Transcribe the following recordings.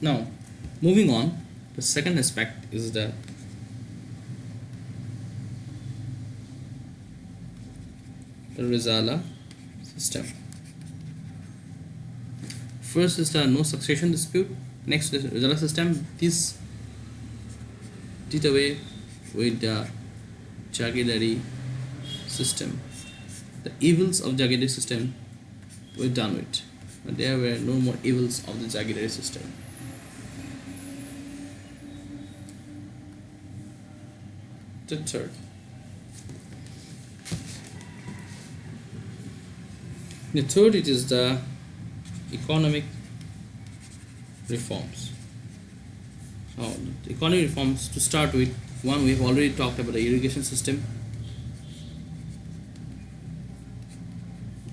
Now, moving on, the second aspect is the Rizala system. First is the no succession dispute. Next is the Rizala system. This did away with the Jagirdari system. The evils of Jagirdari system were done with, but there were no more evils of the Jagirdari system. The third, it is the economic reforms. Now, the economic reforms, to start with, one, we have already talked about the irrigation system,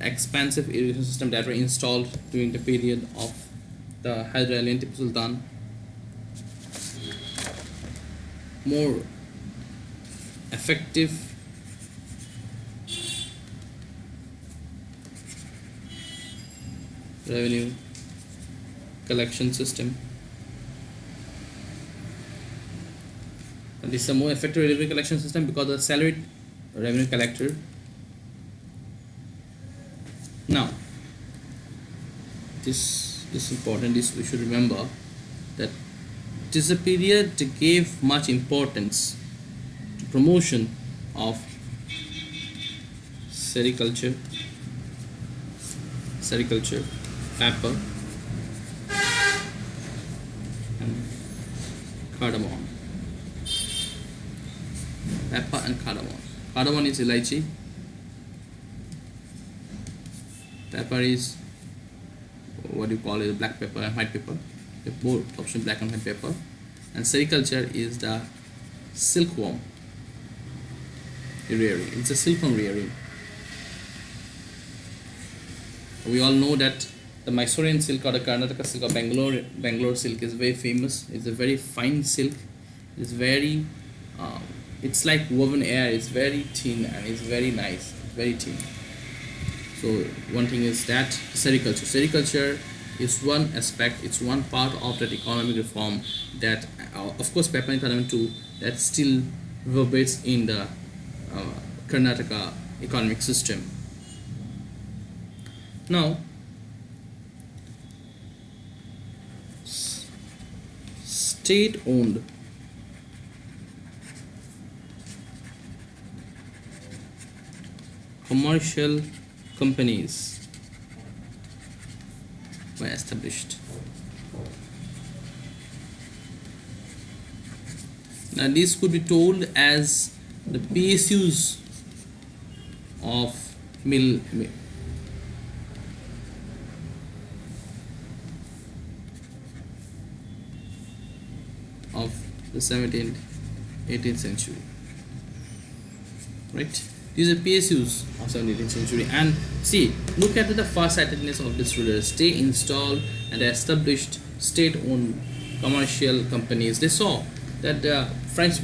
expansive irrigation system that were installed during the period of the Hyder Ali and Tipu Sultan. More effective revenue collection system. And this is a more effective revenue collection system because the salaried revenue collector. Now, this is important. This we should remember that it is a period that gave much importance to promotion of sericulture, pepper, and cardamom. Pepper and cardamom. Cardamom is elaichi. Pepper is what you call it, black pepper and white pepper. The both option black and white pepper. And sericulture is the silkworm rearing. It's a silkworm rearing. We all know that the Mysorean silk or the Karnataka silk or Bangalore silk is very famous. It's a very fine silk. It's very, it's like woven air. It's very thin and it's very nice. It's very thin. So one thing is that sericulture. Sericulture is one aspect. It's one part of that economic reform that, of course, pepper and cardamom too. That still reverberates in the Karnataka economic system. Now, state-owned commercial companies were established. Now, these could be told as the PSUs of of the 17th, 18th century, right? These are PSUs of 17th, 18th century. And see, look at the farsightedness of these rulers. They installed and established state-owned commercial companies. They saw that the French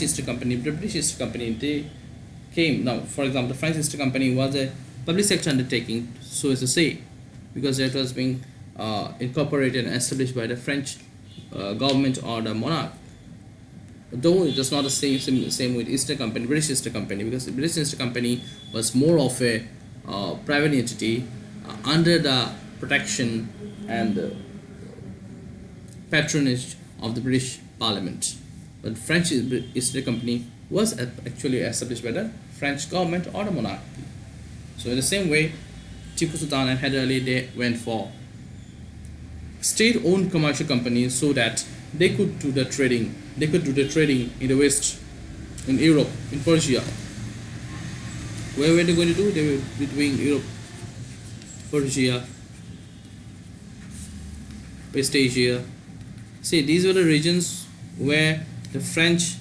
East Company, the British East Company, they came. Now, for example, the French East Company was a public sector undertaking, so as to say, because it was being incorporated and established by the French government or the monarch. Though it was not the same with East Company, British East Company, because the British East Company was more of a private entity under the protection and patronage of the British Parliament. But French East Company was actually established by the French government or the monarchy. So in the same way, Tipu Sultan and Hyder Ali, they went for state-owned commercial companies so that they could do the trading. They could do the trading in the West, in Europe, in Persia. Where were they going to do? They were between Europe, Persia, West Asia. See, these were the regions where the French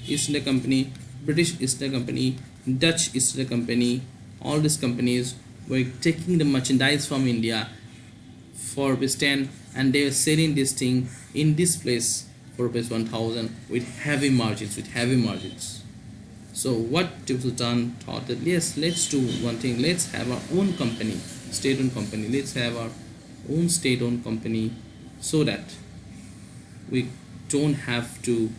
East India Company, British East India Company, Dutch East India Company, all these companies were taking the merchandise from India for West End, and they were selling this thing in this place for rupees 1000 with heavy margins. So what Tipu Sultan thought that, yes, let's do one thing, let's have our own company, state-owned company, let's have our own state-owned company, so that we don't have to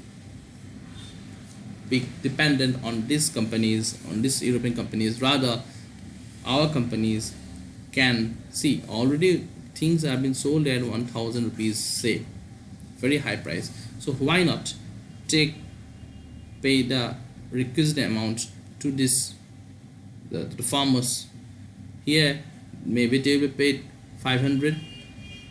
be dependent on these companies, on these European companies. Rather, our companies can see already things have been sold at 1000 rupees, say, very high price. So why not pay the requisite amount to this the farmers. Here maybe they will pay 500,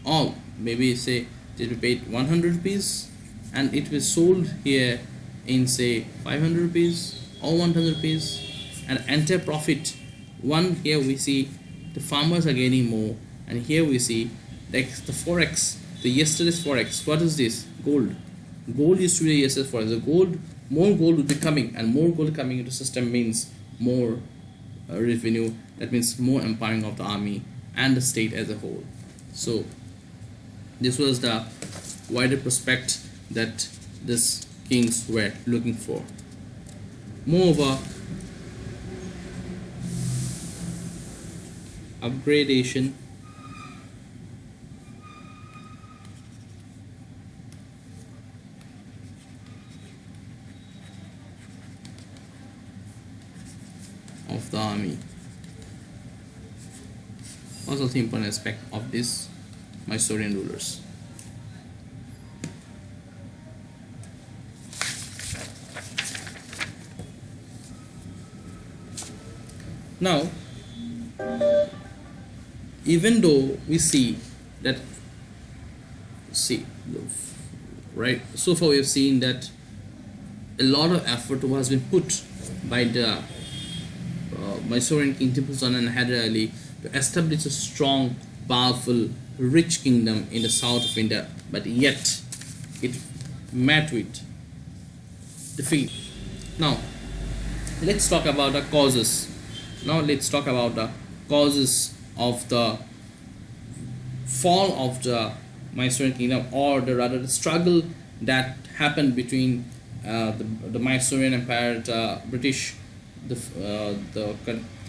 or maybe say they will pay 100 rupees, and it was sold here in say 500 rupees or 100 rupees, and enter profit. One, here we see the farmers are gaining more, and here we see the forex, the yesterday's forex. What is this? Gold used to be yesterday's forex. The gold, more gold would be coming, and more gold coming into system means more revenue. That means more empowering of the army and the state as a whole. So this was the wider prospect that these kings were looking for. Moreover, upgradation of the army was also important aspect of this Mysorean rulers. Now, even though we see that, right, so far we have seen that a lot of effort has been put by the Mysorean king Tipu Sultan and Hyder Ali to establish a strong, powerful, rich kingdom in the south of India, but yet it met with defeat. Now let's talk about the causes. Of the fall of the Mysorean kingdom, or rather the struggle that happened between the Mysorean Empire, the British, the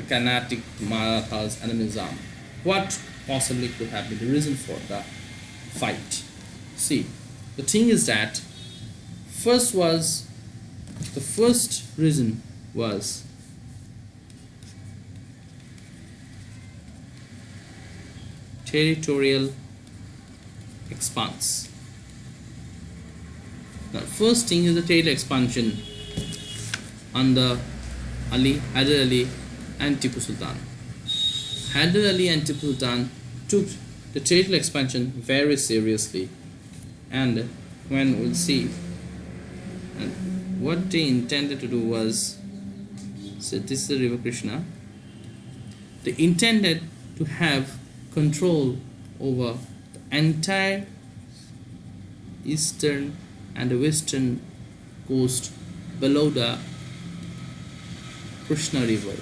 Carnatic Marathas, and the Nizam. What possibly could have been the reason for the fight? See, the thing is that the first reason was territorial expanse. The first thing is the territorial expansion under Hyder Ali and Tipu Sultan. Hyder Ali and Tipu Sultan took the territorial expansion very seriously, and when we'll see, and what they intended to do was, so this is the river Krishna. They intended to have control over the entire eastern and the western coast below the Krishna river.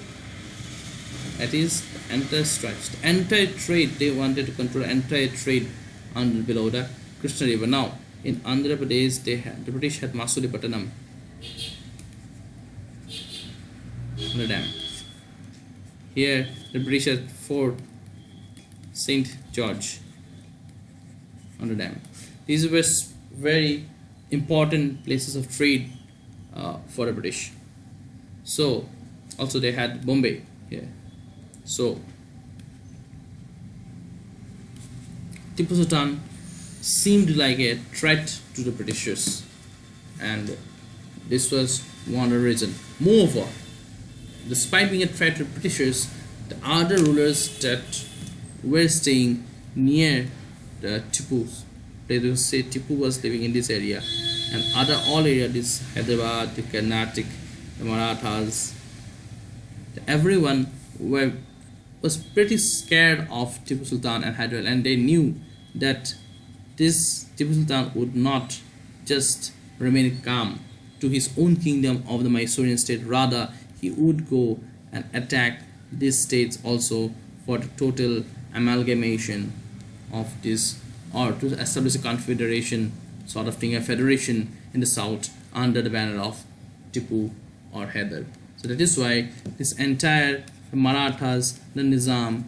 That is the entire stretch, the entire trade. They wanted to control the entire trade below the Krishna river. Now in Andhra Pradesh, the British had Masulipatanam on the dam. Here the British had Fort St. George on the dam. These were very important places of trade for the British. So also they had Bombay here. So Tipu Sultan seemed like a threat to the Britishers, and this was one reason. Moreover, despite being a threat to the Britishers, the other rulers that were staying near the Tipu, they will say Tipu was living in this area, and all areas, this Hyderabad, the Carnatic, the Marathas, everyone was pretty scared of Tipu Sultan and Hyder Ali, and they knew that this Tipu Sultan would not just remain calm to his own kingdom of the Mysorean state. Rather, he would go and attack these states also for the total amalgamation of this, or to establish a confederation sort of thing, a federation in the south under the banner of Tipu or Hyder. So that is why this entire Marathas, the Nizam,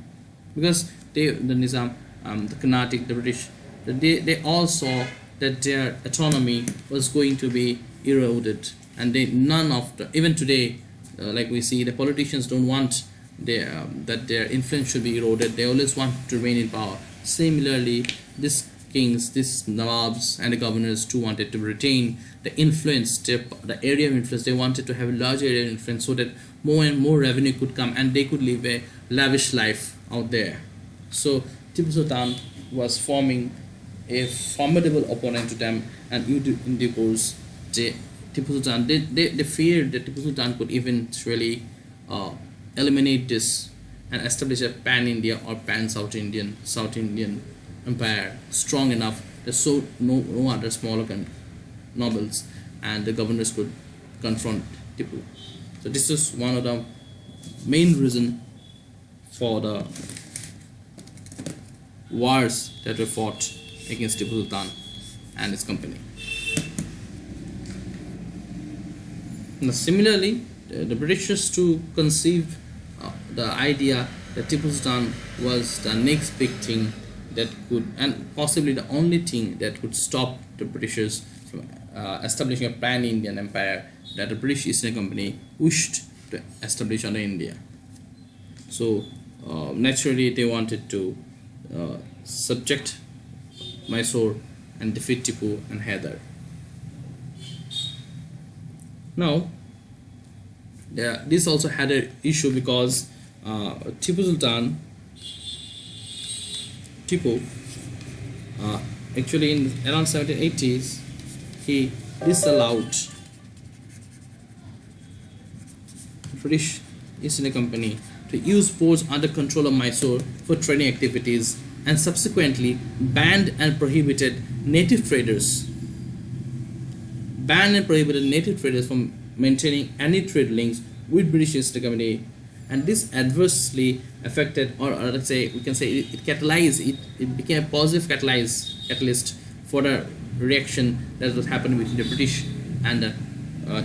because the Nizam, the Carnatic, the British, they all saw that their autonomy was going to be eroded, and they none of the even today, like we see, the politicians don't want that their influence should be eroded. They always want to remain in power. Similarly, these kings, these nawabs and the governors too wanted to retain the influence, the area of influence. They wanted to have a large area of influence so that more and more revenue could come and they could live a lavish life out there. So Tipu Sultan was forming a formidable opponent to them, and in due course, Tipu Sultan, they feared that Tipu Sultan could eventually eliminate this and establish a pan-India or pan-South Indian empire strong enough that so no other smaller nobles and the governors could confront Tipu. So this is one of the main reason for the wars that were fought against Tipu Sultan and his company. Now, similarly, the Britishers too conceived the idea that Tipu Sultan was the next big thing that could, and possibly the only thing that could stop the Britishers from establishing a pan-Indian empire that the British East India Company wished to establish on India. So naturally they wanted to subject Mysore and defeat Tipu and Hyder. Now this also had an issue because Tipu actually in around 1780s he disallowed British East India Company to use ports under control of Mysore for trading activities, and subsequently banned and prohibited native traders from maintaining any trade links with British East India Company. And this adversely affected, or let's say we can say it catalyzed, it became a positive catalyst for the reaction that was happening between the British and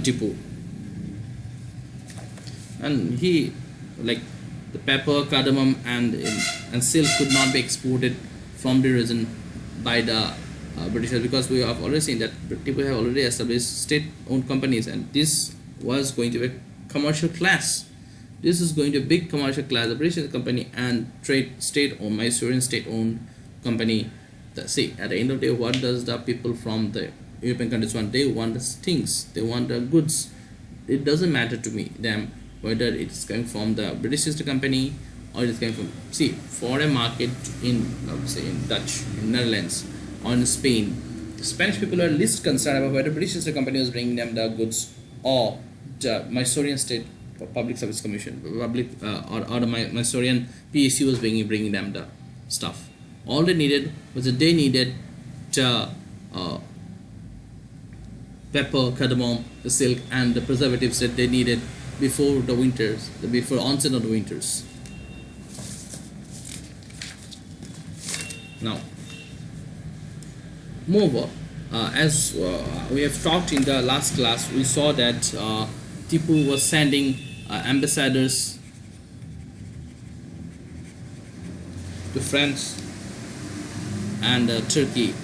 Tipu. And he, like the pepper, cardamom and silk could not be exported from the region by the Britishers, because we have already seen that Tipu have already established state-owned companies, and this was going to be a commercial class. This is going to be a big commercial class, the British company and state-owned, Mysorean state-owned company. See, at the end of the day, what does the people from the European countries want? They want the things, they want the goods. It doesn't matter to them whether it's coming from the British East India Company or it's coming from, see, for a market in, say, in Dutch, in Netherlands, or in Spain, the Spanish people are least concerned about whether British East India Company was bringing them the goods or the Mysorean State Public Service Commission, or the Mysorean PSU was bringing them the stuff. All they needed was that they needed the pepper, cardamom, the silk, and the preservatives that they needed before the winters, before onset of the winters. Now, moreover, as we have talked in the last class, we saw that Tipu was sending ambassadors to France and Turkey,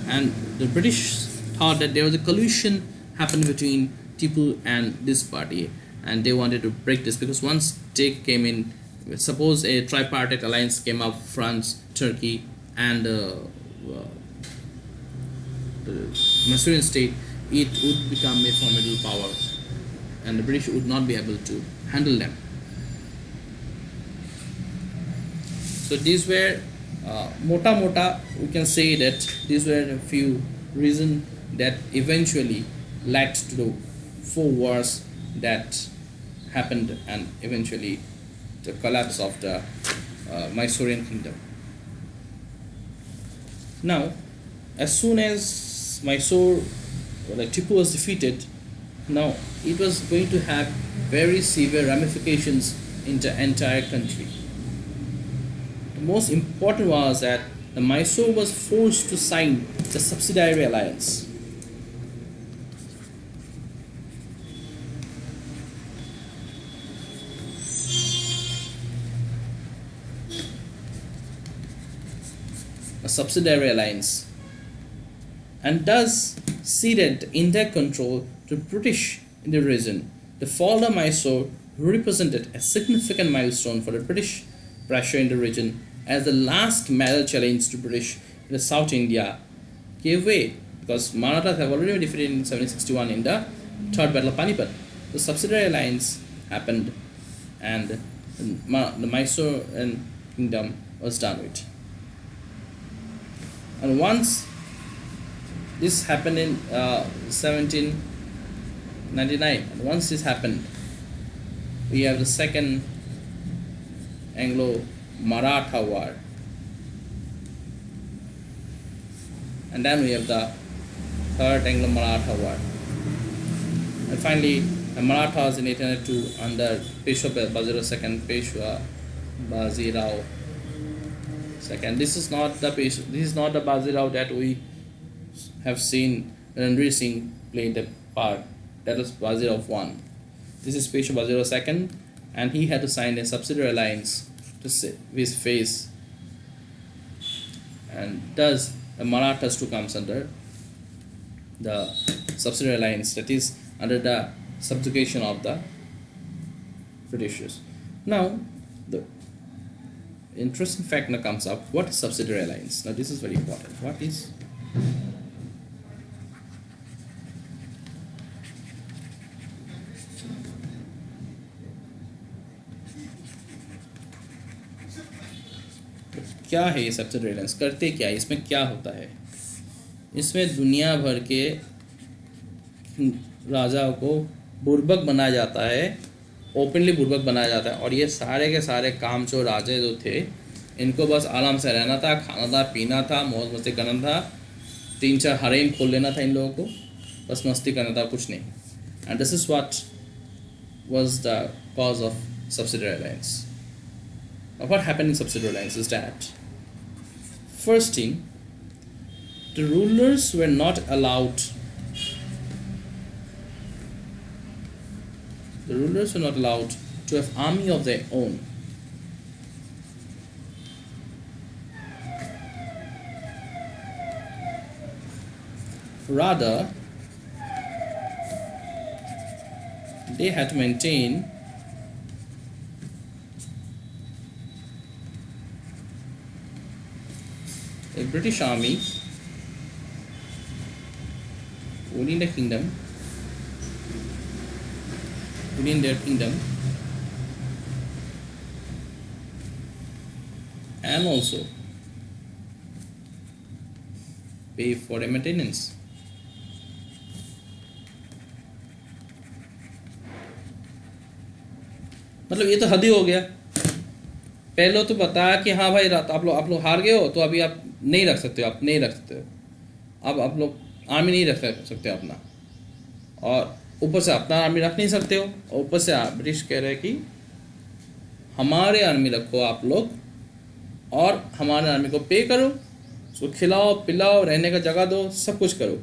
and the British thought that there was a collusion happened between Tipu and this party, and they wanted to break this, because once they came in, suppose a tripartite alliance came up, France, Turkey and the Mysorean state, it would become a formidable power and the British would not be able to handle them. So these were mota we can say that these were a few reasons that eventually led to the 4 wars that happened and eventually the collapse of the Mysorean kingdom. Now, as soon as Mysore, Tipu was defeated, now it was going to have very severe ramifications in the entire country. The most important was that the Mysore was forced to sign the Subsidiary alliance. A Subsidiary alliance. and thus ceded indirect control to British in the region. The fall of Mysore represented a significant milestone for the British pressure in the region, as the last major challenge to British in the South India gave way, because Marathas have already been defeated in 1761 in the Third Battle of Panipat. The subsidiary alliance happened, and the Mysore kingdom was done with. And once this happened in 1799, and once this happened, we have the second Anglo-Maratha war, and then we have the third Anglo-Maratha war, and finally the Marathas in 1802 under Peshwa Bazirao II, Peshwa Bazirao II. This is not the Bazirao that we have seen Ranveer Singh playing the part. That was Bazirao I. This is Peshwa Bazirao II, and he had to sign a subsidiary alliance to save his face, and thus the Marathas too comes under the subsidiary alliance, that is under the subjugation of the Britishers. Now the interesting fact now comes up: what is subsidiary alliance? Now this is very important. What is क्या है ये subsidiary alliance? करते क्या है? इसमें क्या होता है? इसमें दुनिया भर के राजा को बुर्बक बनाया जाता है, ओपनली बुर्बक बनाया जाता है, और ये सारे के सारे काम जो राजे जो थे, इनको बस आराम से रहना था, खाना था, पीना था, मौज मस्ती करना था, 3-4 हरेम खोल लेना था इन लोगों को, बस मस्ती करना था, कुछ नहीं. And this is what was the cause of subsidiary alliance. Now what happened in subsidiary alliance is that, first thing, the rulers were not allowed to have army of their own. Rather, they had to maintain a British army within the kingdom, within their kingdom, and also pay for their maintenance. मतलब ये तो हद ही हो गया. पहले तो बताया कि हाँ भाई आप लोग हार गए हो, तो अभी आप नहीं रख सकते हो, आप नहीं रख सकते हो, अब आप लोग आर्मी नहीं रख सकते हो अपना, और ऊपर से अपना आर्मी रख नहीं सकते हो, और ऊपर से ब्रिटिश कह रहे हैं कि हमारे आर्मी रखो आप लोग, और हमारे आर्मी को पे करो, उसको खिलाओ पिलाओ, रहने का जगह दो, सब कुछ करो.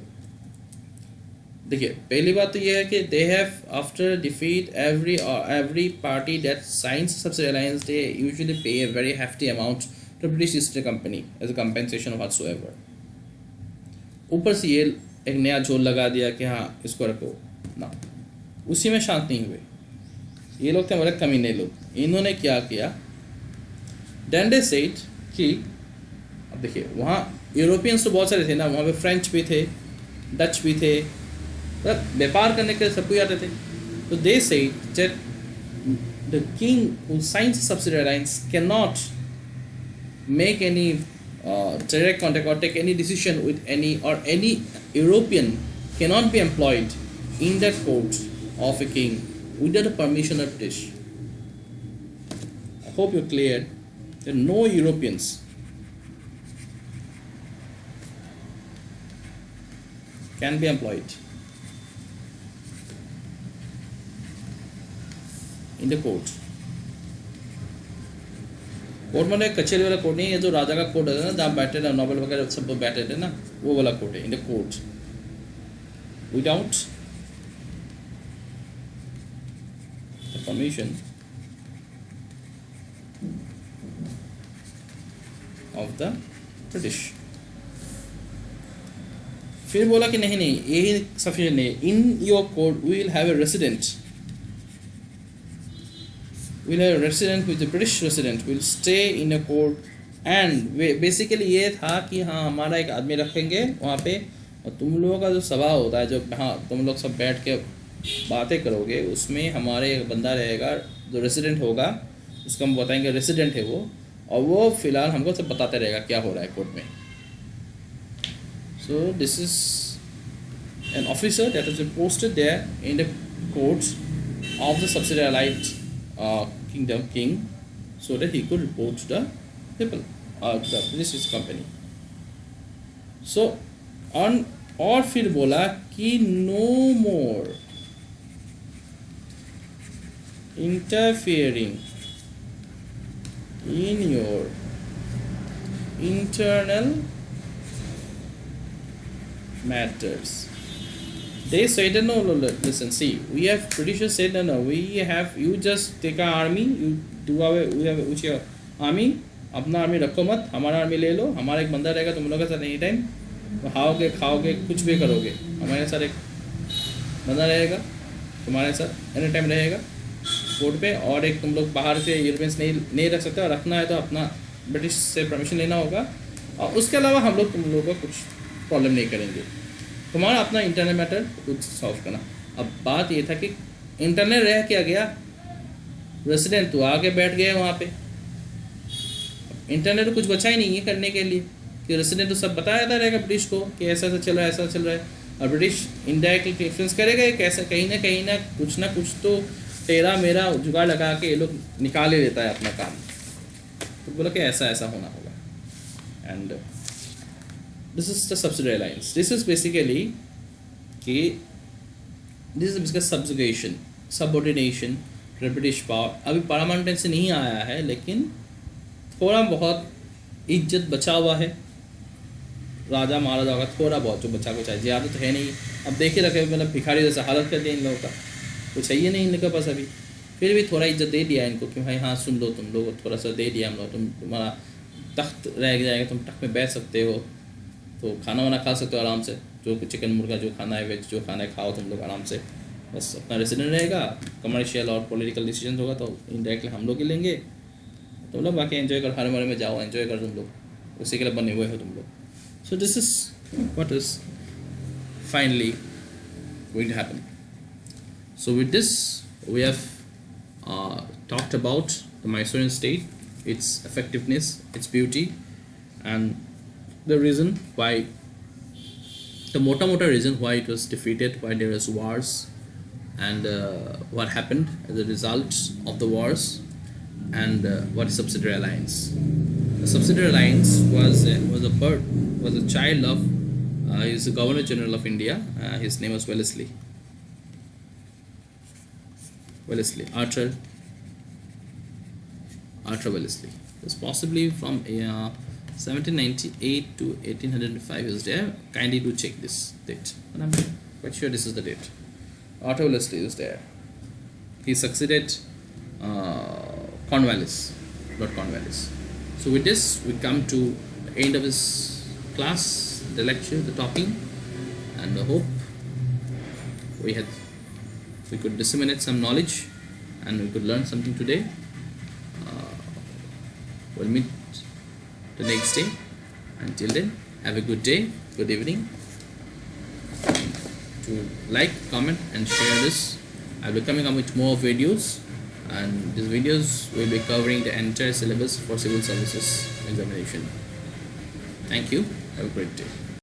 देखिए पहली बात तो ये है कि they have after defeat every party that signs subsidiary alliance, they usually pay a very hefty amount to British East India Company as a compensation of whatsoever. ऊपर से ये एक नया झोल लगा दिया कि हाँ इसको रखो ना, उसी में शांत नहीं हुए. ये लोग थे बड़े कमीने लोग. इन्होंने क्या किया, देन दे सेड कि अब देखिए वहाँ यूरोपियंस तो बहुत सारे थे ना, वहाँ पे फ्रेंच भी थे, डच भी थे, व्यापार करने के सब कोई आते थे. तो they said that the king who science subsidiary alliance cannot make any direct contact or take any decision with any European cannot be employed in the court of a king without the permission of British. I hope you're clear that no Europeans can be employed in the court. Court में कचहरी वाला court नहीं है, जो राजा का court है ना, जहाँ बैठे ना नोबेल वगैरह सब बैठे थे ना, वो वाला कोर्ट है. In the court without the permission of the British. फिर बोला कि नहीं नहीं यही सफिशिएंट नहीं, in your court we will have a resident, we'll have a resident who is a British resident will stay in a court and basically ये था कि हाँ हमारा एक आदमी रखेंगे वहाँ पे, और तुम लोगों का जो सभा होता है जो हाँ तुम लोग सब बैठ के बातें करोगे उसमें हमारे एक बंदा रहेगा जो रेसिडेंट होगा, उसको हम बताएंगे रेसिडेंट है वो, और वो फिलहाल हमको सब बताते रहेगा क्या हो रहा है कोर्ट में. So this is an officer that is posted there in the courts of the subsidized kingdom king, so that he could report to the people to the British company. So on और फिर बोला कि no more interfering in your internal matters. They said no, listen, see, we have British said no, we have, you just take our army, you do away, we have which your army, अपना army रखो मत, हमारा army ले लो, हमारा एक बंदा रहेगा तुम लोगों के साथ एनी टाइम, खाओगे खाओगे कुछ भी करोगे, हमारे साथ एक बंदा रहेगा तुम्हारे साथ एनी टाइम रहेगा कोर्ट पे, और एक तुम लोग बाहर से यूरोपियंस नहीं रख सकते, और रखना है तो अपना ब्रिटिश से परमिशन लेना होगा, और उसके अलावा हम लोग तुम लोगों का कुछ प्रॉब्लम नहीं करेंगे, तुम्हारा अपना इंटरनल मैटर खुद सॉल्व करना. अब बात ये था कि इंटरनल रह क्या गया, रेसिडेंट तो आके बैठ गए वहाँ पे, इंटरनल तो कुछ बचा ही नहीं है करने के लिए, कि रेसिडेंट तो सब बताया था रहेगा ब्रिटिश को कि ऐसा ऐसा चल रहा है, ऐसा चल रहा है, और ब्रिटिश इनडायरेक्टली इन्फ्लुएंस करेगा, कैसे कहीं ना कुछ तो तेरा मेरा जुगाड़ लगा के ये लोग निकाल ही लेता है अपना काम. तो बोला कि ऐसा ऐसा होना होगा. And this is the subsidiary alliance. This is basically subjugation, subordination, British power. अभी परमानेंट टेंस से नहीं आया है, लेकिन थोड़ा बहुत इज्जत बचा हुआ है राजा महाराजा का, थोड़ा बहुत जो बचा कुछ है, ज़्यादा तो है नहीं. अब देखिए रखे मतलब भिखारी जैसा हालत कर दिया इन लोगों का, कुछ है ही नहीं इन लोगों के पास अभी, फिर भी थोड़ा इज्जत दे दिया इनको कि भाई हाँ सुन लो, तुम लोग थोड़ा सा दे दिया हम लोग, तुम्हारा तख्त रह जाएगा, तुम तख्त में बैठ सकते हो, तो खाना वाना खा सकते हो आराम से, जो चिकन मुर्गा जो खाना है, वेज जो खाना है खाओ तुम लोग आराम से, बस अपना रेसिडेंट रहेगा. कमर्शियल और पॉलिटिकल डिसीजन होगा तो इनडायरेक्टली हम लोग ही लेंगे, तुम लोग बाकी एंजॉय कर, हरे मरे में जाओ एंजॉय कर, तुम लोग उसी के लिए बने हुए हो तुम लोग. So this is what is finally going to happen. So with this we have talked about the Mysorean state, its effectiveness, its beauty, and the reason why, the mota reason why it was defeated, why there was wars, and what happened as a result of the wars, and what is subsidiary alliance. The subsidiary alliance was a child of he is the Governor General of India. His name was Wellesley, Arthur Wellesley. It was possibly from 1798 to 1805 is there. Kindly do check this date, and I'm quite sure this is the date. Arthur Wellesley is there. He succeeded Cornwallis, Lord Cornwallis. So with this we come to the end of this class, the lecture, the talking, and I hope we could disseminate some knowledge and we could learn something today. We'll meet the next day. Until then, have a good day, good evening. To like, comment and share this. I'll be coming up with more videos, and these videos will be covering the entire syllabus for civil services examination. Thank you. Have a great day.